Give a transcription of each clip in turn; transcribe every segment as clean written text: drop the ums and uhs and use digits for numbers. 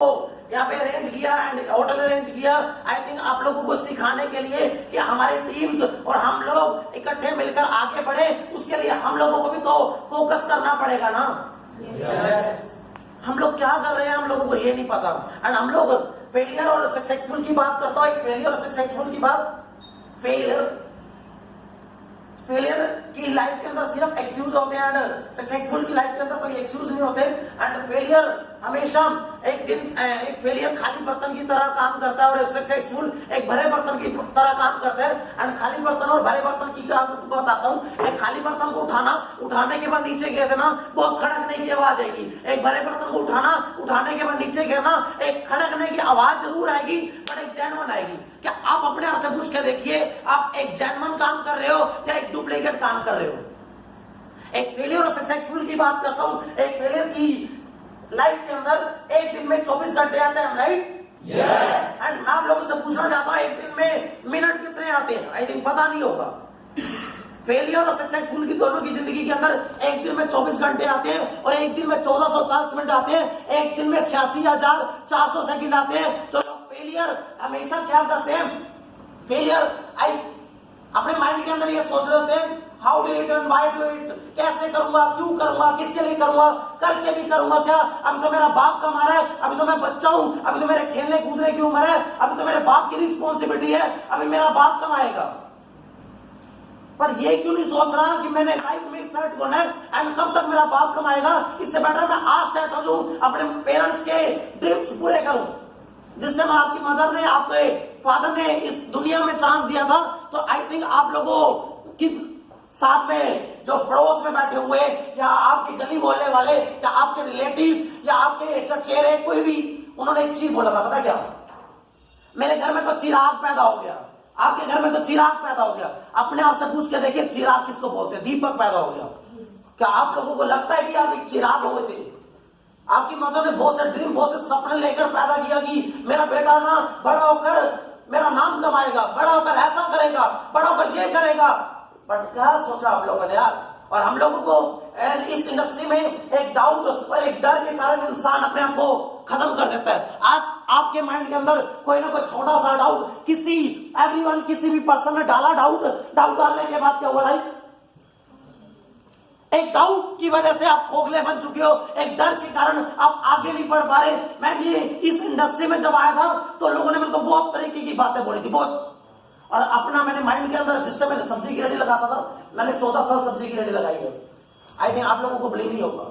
यहाँ पे अरेंज किया एंड होटल अरेंज किया। आई थिंक आप लोगों को सिखाने के लिए कि हमारे टीम्स और हम लोग इकट्ठे मिलकर आगे बढ़े, उसके लिए हम लोगों को भी तो फोकस करना पड़ेगा ना। हम लोग क्या कर रहे हैं हम लोगों को ये नहीं पता। एंड हम लोग फेलियर और सक्सेसफुल की बात करता हूँ। एक फेलियर और सक्सेसफुल की बात, फेलियर की लाइफ के अंदर सिर्फ एक्सक्यूज होते हैं एंड सक्सेसफुल की लाइफ के अंदर कोई एक्सक्यूज नहीं होते। एंड फेलियर हमेशा एक फेलियर खाली बर्तन की तरह काम करता है और सक्सेसफुल एक भरे बर्तन की तरह काम करता है। एंड खाली बर्तन और भरे बर्तन की बताता हूँ। एक खाली बर्तन को उठाने के बाद नीचे गिर देना, बहुत खड़कने की आवाज आएगी। एक भरे बर्तन को उठाने के बाद नीचे गिरना, एक खड़कने की आवाज जरूर आएगी पर एक जेन्युइन आएगी। क्या आप अपने आप से पूछ के देखिए, आप एक जेन्युइन काम कर रहे हो या एक डुप्लीकेट काम कर रहे हो? एक फेलियर और सक्सेसफुल की बात करता हूं। एक फेलियर की लाइफ के अंदर एक दिन में 24 घंटे आते हैं, राइट? यस। एंड मैं आप लोगों से पूछना चाहता हूं, एक दिन में मिनट कितने आते हैं? आई थिंक पता नहीं होगा। फेलियर और सक्सेसफुल की दोनों की जिंदगी के अंदर एक दिन में 24 घंटे आते हैं और एक दिन में 1440 मिनट आते हैं, एक दिन में 86,400 सेकंड आते हैं। तो फेलियर हमेशा क्या करते हैं? फेलियर अपने माइंड के अंदर ये सोच रहे होते हैं, how do it and why do it, कैसे करूंगा, क्यों करूंगा, किसके लिए करूंगा, करके भी करूंगा क्या? अभी तो मेरा बाप कमा रहा है, अभी तो मैं बच्चा हूं, अभी तो मेरे खेलने कूदने की उम्र है, अभी तो मेरे बाप की रिस्पॉन्सिबिलिटी है, अभी मेरा बाप कमाएगा। पर ये क्यों नहीं सोच रहा कि मैंने लाइफ में सेट होना है एंड कब तक मेरा बाप कमाएगा? इससे बेटर मैं आज सेट हो जाऊं, अपने पेरेंट्स के ड्रीम्स पूरे करूं। जिस टाइम आपकी मदर ने, आपके फादर ने इस दुनिया में चांस दिया था, तो आई थिंक आप लोगों की साथ में जो पड़ोस में बैठे हुए या आपके गली मोहल्ले वाले या आपके रिलेटिव्स या आपके चचेरे कोई भी, उन्होंने एक चीज बोला था, पता क्या? मेरे घर में तो चिराग पैदा हो गया, आपके घर में तो चिराग पैदा हो गया। अपने आप से पूछ के देखिए, चिराग किसको बोलते हैं? दीपक पैदा हो गया। क्या आप लोगों को लगता है कि आप एक चिराग हुए थे? आपकी मदर ने बहुत से ड्रीम, बहुत से सपने लेकर पैदा किया कि मेरा बेटा ना बड़ा होकर मेरा नाम कमाएगा, बड़ा होकर ऐसा करेगा, बड़ा होकर ये करेगा। बट क्या सोचा आप लोगों ने यार? और हम लोगों को इस इंडस्ट्री में एक डाउट और एक डर के कारण इंसान अपने आप को खत्म कर देता है। आज आपके माइंड के अंदर कोई ना कोई छोटा सा डाउट, किसी भी पर्सन ने डाला डाउट डालने के बाद क्या हुआ? लाइफ एक डाउट की वजह से आप खोखले बन चुके हो, एक डर के कारण आप आगे नहीं बढ़ पा रहे। मैं भी इस इंडस्ट्री में जब आया था तो लोगों ने मेरे को बहुत तरीके की बातें बोली थी, बहुत। और अपना मैंने माइंड के अंदर, जिस तरह मैंने सब्जी की रेडी लगाता था, मैंने 14 साल सब्जी की रेडी लगाई है। आई थिंक आप लोगों को बिलीव नहीं होगा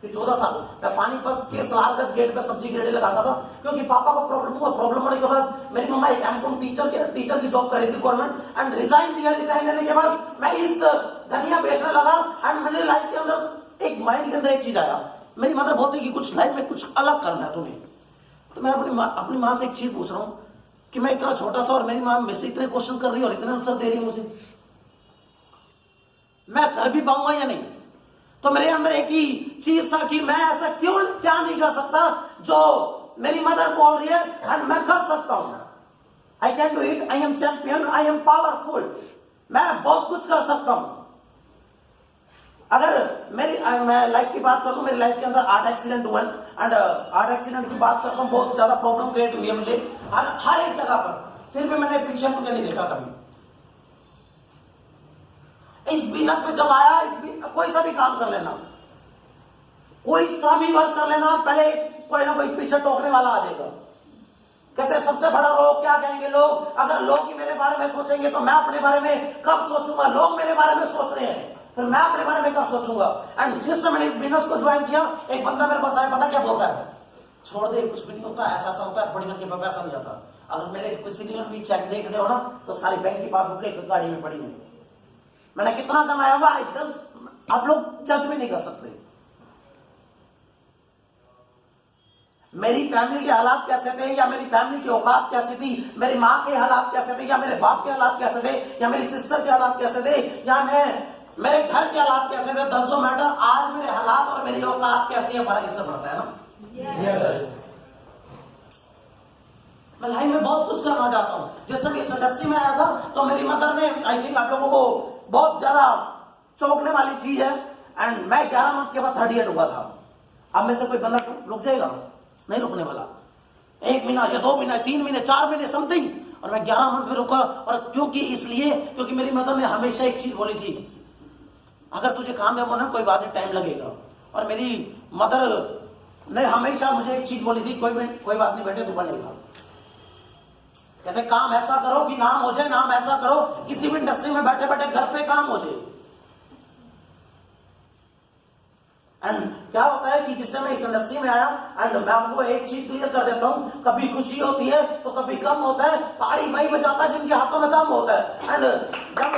कि 14 साल मैं पानीपत के सलारगंज गेट पे सब्जी की रेडी लगाता था, क्योंकि पापा को प्रॉब्लम हुआ। प्रॉब्लम होने के बाद मेरी मम्मा एक एमकॉम टीचर की जॉब कर रही थी गवर्नमेंट, एंड रिजाइन दिया। रिजाइन देने के बाद मैं इस धनिया बेचने लगा एंड मेरी लाइफ के अंदर एक माइंड के अंदर एक चीज आया। मेरी मदर बोलती कि कुछ लाइफ में कुछ अलग करना है तुम्हें। तो मैं अपनी माँ से एक चीज पूछ रहा हूँ कि मैं इतना छोटा सा और मेरी माँ मेरे से इतने क्वेश्चन कर रही है और इतने आंसर दे रही है मुझे, मैं कर भी पाऊंगा या नहीं? तो मेरे अंदर एक ही चीज था कि मैं ऐसा क्या नहीं कर सकता जो मेरी मदर बोल रही है एंड मैं कर सकता हूं। I can do it, I am champion, I am powerful, मैं बहुत कुछ कर सकता हूं। अगर मैं लाइफ की बात कर दूं, मेरी लाइफ के अंदर 8 एक्सीडेंट हुए एंड 8 एक्सीडेंट की बात करता हूं, बहुत ज्यादा प्रॉब्लम क्रिएट हुई है मुझे हर एक जगह पर। फिर भी मैंने पीछे मुझे नहीं देखा कभी। इस बिजनेस में जब आया, कोई सा भी काम कर लेना, कोई सा भी वर्क कर लेना, पहले कोई ना कोई पीछे टोकने वाला आ जाएगा। कहते हैं सबसे बड़ा रोग क्या कहेंगे लोग? अगर लोग ही मेरे बारे में सोचेंगे तो मैं अपने बारे में कब सोचूंगा? लोग मेरे बारे में सोच रहे हैं, फिर मैं अपने बारे में कब सोचूंगा? एंड जिस समय मैंने इस बिजनेस को ज्वाइन किया, एक बंदा मेरे पास आया, पता क्या बोलता है? छोड़ दे, कुछ भी नहीं होता, ऐसा होता है, बड़ी के पैसा नहीं आता। अगर मेरे कोई सीनियर भी चेक देख रहे हो ना, तो सारी बैंक की पासबुक एक गाड़ी में पड़ी है। मैंने कितना कमाया होगा आप लोग जज भी नहीं कर सकते। मेरी फैमिली के हालात कैसे थे, या मेरी फैमिली की औकात कैसी थी, मेरी माँ के हालात कैसे थे, या मेरे बाप के हालात कैसे थे, या मेरी सिस्टर के हालात कैसे थे, या मेरे घर के हालात कैसे थे, डजंट मैटर। आज मेरे हालात और मेरी औकात कैसी है, फर्क इससे पड़ता है ना। मैं लाइफ में बहुत कुछ करना चाहता हूँ। जिस समय इस इंडस्ट्री में आया था तो मेरी मदर ने, आई थिंक आप लोगों को बहुत ज्यादा चौंकने वाली चीज है, एंड मैं 11 मंथ के बाद 38 हुआ था। अब में से कोई बंदा रुक जाएगा? नहीं रुकने वाला। 1 महीना या 2 महीना 3 महीने 4 महीने समथिंग, और मैं 11 मंथ में रुका। और क्योंकि इसलिए क्योंकि मेरी मदर ने हमेशा एक चीज बोली थी, अगर तुझे कामयाब होना कोई बात नहीं, टाइम लगेगा। और मेरी मदर ने हमेशा मुझे एक चीज बोली थी, कोई बात नहीं बेटे, तू बनेगा। कहते काम ऐसा करो कि नाम हो जाए, नाम ऐसा करो किसी भी इंडस्ट्री में बैठे बैठे घर पे काम हो जाए। एंड क्या होता है कि जिससे मैं इस इंडस्ट्री में आया, एंड मैं आपको एक चीज क्लियर कर देता हूं, कभी खुशी होती है तो कभी कम होता है। ताड़ी वही बजाता है जिनके हाथों में दम होता है। एंड जब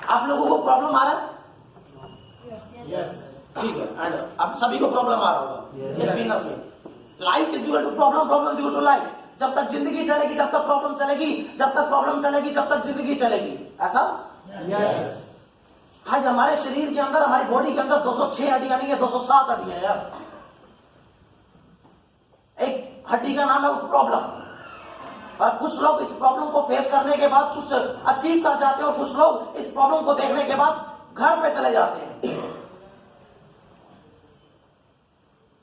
आप लोगों को प्रॉब्लम आ रहा है, ठीक है, एंड अब सभी को प्रॉब्लम आ रहा होगा इस बिजनेस में। Life is equal to problem, problem is equal to life. जब तक जिंदगी चलेगी, जब तक प्रॉब्लम चलेगी, जब तक प्रॉब्लम चलेगी, जब तक जिंदगी चलेगी। ऐसा आज हमारे शरीर के अंदर, हमारी बॉडी के अंदर 206 हड्डियां नहीं है, 207 हड्डियां यार। एक हड्डी का नाम है प्रॉब्लम। और कुछ लोग इस प्रॉब्लम को फेस करने के बाद कुछ अचीव कर जाते हैं, और कुछ लोग इस प्रॉब्लम को देखने के बाद घर पे चले जाते हैं।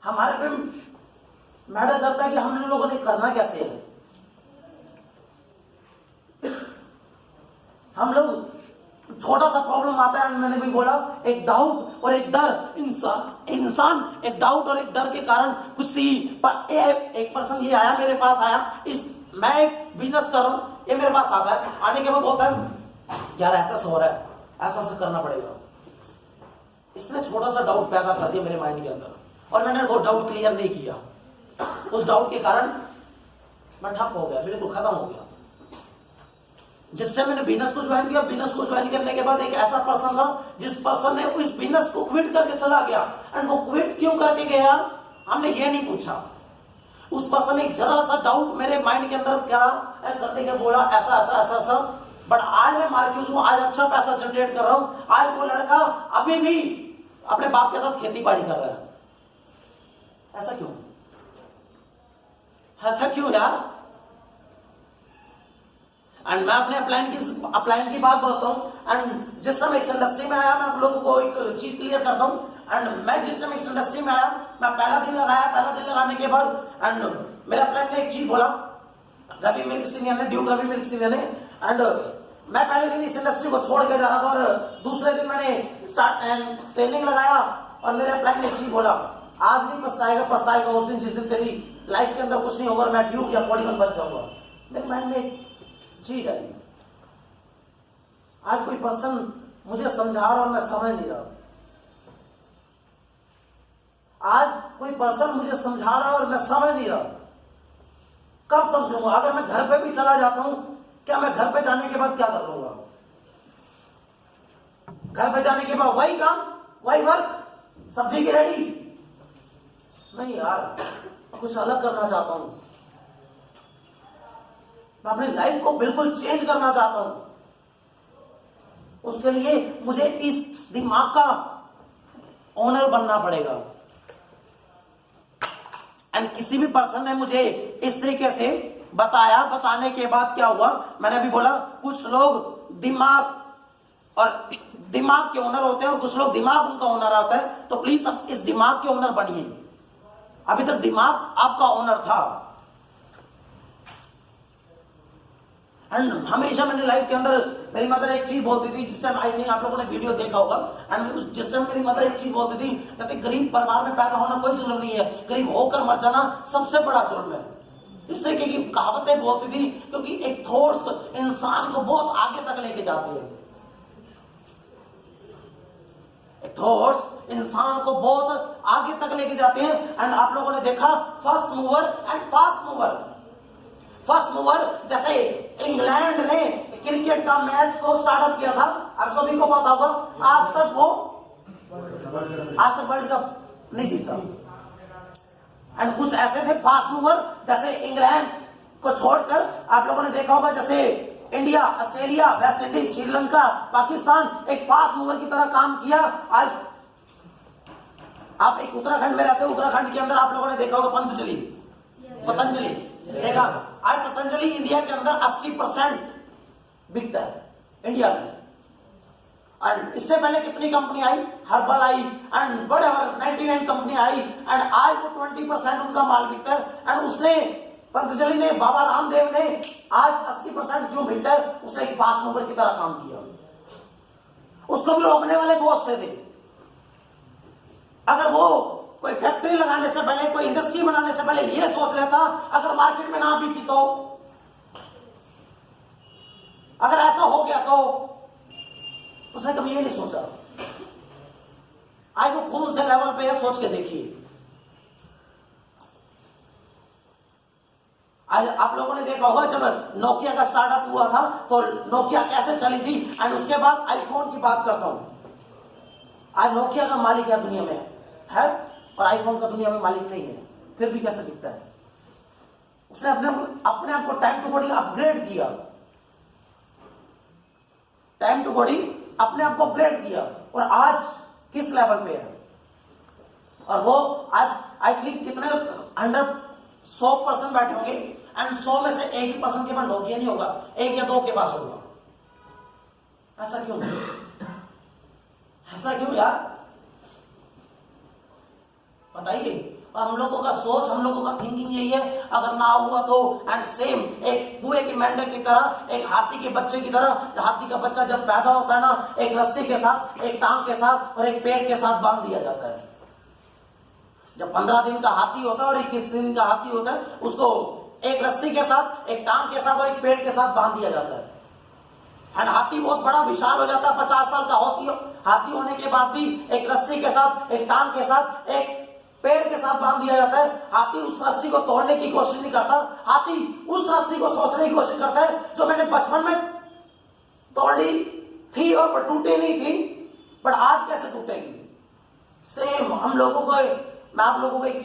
हमारे पे मैटर करता है कि हम लोगों ने करना कैसे है। हम लोग छोटा सा प्रॉब्लम आता है, मैंने भी बोला, एक डाउट और एक डर। इंसान एक डाउट और एक डर के कारण किसी पर एक पर्सन ये आया, मेरे पास आया, मैं एक बिजनेस कर रहा हूं, ये मेरे पास आता है, आने के बाद बोलता है यार ऐसा हो रहा है, ऐसा करना पड़ेगा। इसने छोटा सा डाउट पैदा कर दिया मेरे माइंड के अंदर, और मैंने वो डाउट क्लियर नहीं किया। उस डाउट के कारण मैं ठप हो गया, बिल्कुल खत्म हो गया। जिससे मैंने बिजनेस को ज्वाइन किया, बिजनेस को ज्वाइन करने के बाद एक ऐसा पर्सन था जिस पर्सन ने उस बिजनेस को क्विट करके चला गया। एंड वो क्विट क्यों करके गया, हमने ये नहीं पूछा। उस पर्सन ने जरा सा डाउट मेरे माइंड के अंदर क्या करने के बोला, ऐसा ऐसा ऐसा ऐसा। बट आज मैं मार्क्यूज हूं, आज अच्छा पैसा जनरेट कर रहा हूं। आज वो लड़का अभी भी अपने बाप के साथ खेती बाड़ी कर रहा है। ऐसा क्यों, ऐसा क्यों यार। एंड मैं अपने अपलाइन की बात बोलता हूं। एंड जिस समय इस इंडस्ट्री में आया, मैं आप लोगों को एक चीज क्लियर करता हूं। एंड मैं जिस समय इस इंडस्ट्री में आया, मैं पहला दिन लगाने के बाद एंड मेरे अपलाइन ने एक चीज बोला, रवि मिल्क सीनियर ने, ड्यूक रवि मिल्क सीनियर ने। एंड मैं पहले दिन इस इंडस्ट्री को छोड़ के जा रहा था, और दूसरे दिन मैंने स्टार्ट एंड ट्रेनिंग लगाया, और मेरे अपलाइन ने एक चीज बोला, आज नहीं पछताएगा उस दिन जिस दिन तेरी लाइफ के अंदर कुछ नहीं होगा, मैं ड्यूक या 41 बन जाऊंगा। मेरे माइंड में एक चीज आई, आज कोई पर्सन मुझे समझा रहा और मैं समझ नहीं रहा। आज कोई पर्सन मुझे समझा रहा और मैं समझ नहीं रहा। कब समझूंगा। अगर मैं घर पे भी चला जाता हूं, क्या मैं घर पे जाने के बाद क्या कर लूंगा। घर पे जाने के बाद वही काम, वही वर्क, सब्जी की रेडी। नहीं यार, मैं कुछ अलग करना चाहता हूं। मैं अपनी लाइफ को बिल्कुल चेंज करना चाहता हूं। उसके लिए मुझे इस दिमाग का ओनर बनना पड़ेगा। एंड किसी भी पर्सन ने मुझे इस तरीके से बताया, बताने के बाद क्या हुआ, मैंने भी बोला, कुछ लोग दिमाग के ओनर होते हैं, और कुछ लोग दिमाग उनका ओनर आता है। तो प्लीज अब इस दिमाग के ओनर बनिए। अभी तक दिमाग आपका ओनर था। एंड हमेशा मैंने लाइफ के अंदर, मेरी मदर एक चीज बोलती थी, जिस टाइम आई थिंक आप लोगों ने वीडियो देखा होगा। एंड जिस टाइम मेरी मदर एक चीज बोलती थी, कहते गरीब परिवार में पैदा होना कोई जुल्म नहीं है, गरीब होकर मर जाना सबसे बड़ा जुल्म है। इस तरीके की कहावतें बोलती थी, क्योंकि एक थॉट्स इंसान को बहुत आगे तक लेके जाती है। थॉट्स इंसान को बहुत आगे तक लेके जाते हैं। एंड आप लोगों ने देखा first mover and fast mover. First mover जैसे इंग्लैंड ने क्रिकेट का मैच को स्टार्टअप किया था, आप सभी को पता होगा, आज तक वर्ल्ड कप नहीं जीता। एंड कुछ ऐसे थे फास्ट मूवर, जैसे इंग्लैंड को छोड़कर आप लोगों ने देखा होगा, जैसे India, Australia, West Indies, Sri Lanka, Pakistan एक फास्ट मूवर की तरह काम किया। आज आप एक उत्तराखंड में रहते हो, उत्तराखंड के अंदर आप लोगों ने देखा होगा पतंजलि देखा। आज पतंजलि इंडिया के अंदर 80% बिकता है इंडिया में। और इससे पहले कितनी company I, herbal I, and बड़े 99 कंपनी आई एंड आज वो 20% उनका माल बिकता है। एंड उसने पतंजलि ने, बाबा रामदेव ने आज 80% क्यों बिकता है? उसने एक फास्ट मूवर की तरह काम किया। उसको भी रोकने वाले बहुत से थे। अगर वो कोई फैक्ट्री लगाने से पहले, कोई इंडस्ट्री बनाने से पहले ये सोच लेता अगर मार्केट में ना बिकी तो, अगर ऐसा हो गया तो, उसने कभी ये नहीं सोचा। आज वो कौन से लेवल पे है सोच के देखिए। आज आप लोगों ने देखा होगा जब नोकिया का स्टार्टअप हुआ था तो नोकिया कैसे चली थी, एंड उसके बाद आईफोन की बात करता हूं। आज नोकिया का मालिक है दुनिया में है और आईफोन का दुनिया में मालिक नहीं है, फिर भी कैसे दिखता है? उसने अपने आप को टाइम टू कोडिंग अपग्रेड किया, टाइम टू कोडिंग अपने आप को अपग्रेड किया और आज किस लेवल पे है? और वो आज आई थिंक कितने 100% बैठे होंगे एंड 100 में से 1% के पास नोकिया नहीं होगा, 1 या 2 के पास होगा। ऐसा क्यों? ऐसा क्यों यार, बताइए। और हम लोगों का सोच, हम लोगों का थिंकिंग यही है, अगर ना हुआ तो, एंड सेम एक कुएं की मेंढक की तरह, एक हाथी के बच्चे की तरह। हाथी का बच्चा जब पैदा होता है ना, एक रस्सी के साथ, एक टांग के साथ और एक पेड़ के साथ बांध दिया जाता है। जब 15 दिन का हाथी होता है और 21 दिन का हाथी होता है, उसको एक रस्सी के साथ, एक टांग के साथ और एक पेड़ के साथ बांध दिया जाता है। एंड हाथी बहुत बड़ा विशाल हो जाता है, 50 साल का हाथी होने के बाद भी एक रस्सी के साथ, एक टांग के साथ, एक पेड़ के साथ बांध दिया जाता है। हाथी उस रस्सी को तोड़ने की कोशिश नहीं करता, हाथी उस रस्सी को सोचने की कोशिश करता है जो मैंने बचपन में तोड़ी थी और टूटी नहीं थी, बट आज कैसे टूटेगी। सेम हम लोगों को, मैं आप लोगों को एक